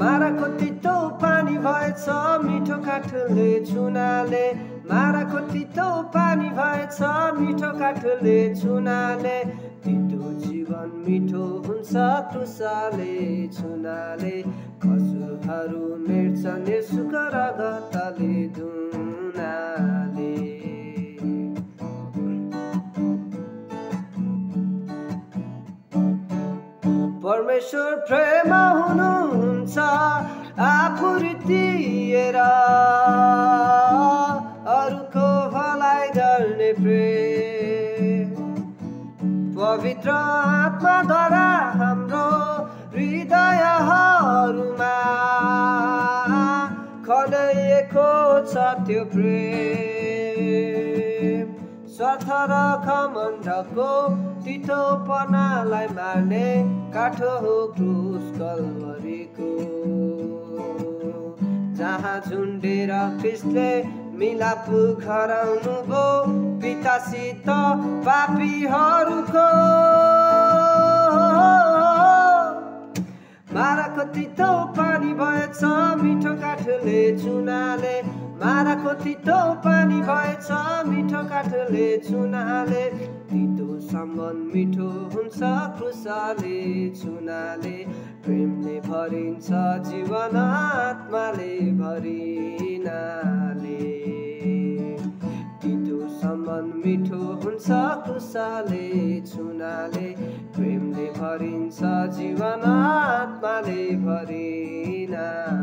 माराको तितो पानी भएछ मिठो काठले चुनाले माराको तितो पानी भएछ मिठो काठले चुनाले तितो जीवन मिठो हुन्छ तुसाले चुनाले खजुरहरू मेट्छन् सुख रगतले दुनाले परमेश्वर प्रेम हुनुहुन्छ आफू दिएर अरूको भलाइ गर्ने प्रेम पवित्र आत्माद्वारा हाम्रो हृदयहरूमा खनाइएको छ त्यो प्रेम स्वार्थ र घमण्डको तितोपनालाई मार्ने काठो हो क्रुस कल्भरीको जहाँ झुन्डेर ख्रिस्टले मिलाप गराउनु भो पितासित पापीहरूको माराको तितो पानी भएछ मिठो काठले चुनाले माराको तितो पानी भएछ मिठो काठले चुनाले तितो सम्बन्ध मिठो हुन्छ क्रुसले चुनाले प्रेमले भरिन्छ जीवन आत्माले भरिनाले तितो सम्बन्ध मिठो हुन्छ क्रुसले चुनाले प्रेमले भरिन्छ जीवन आत्माले भरिनाले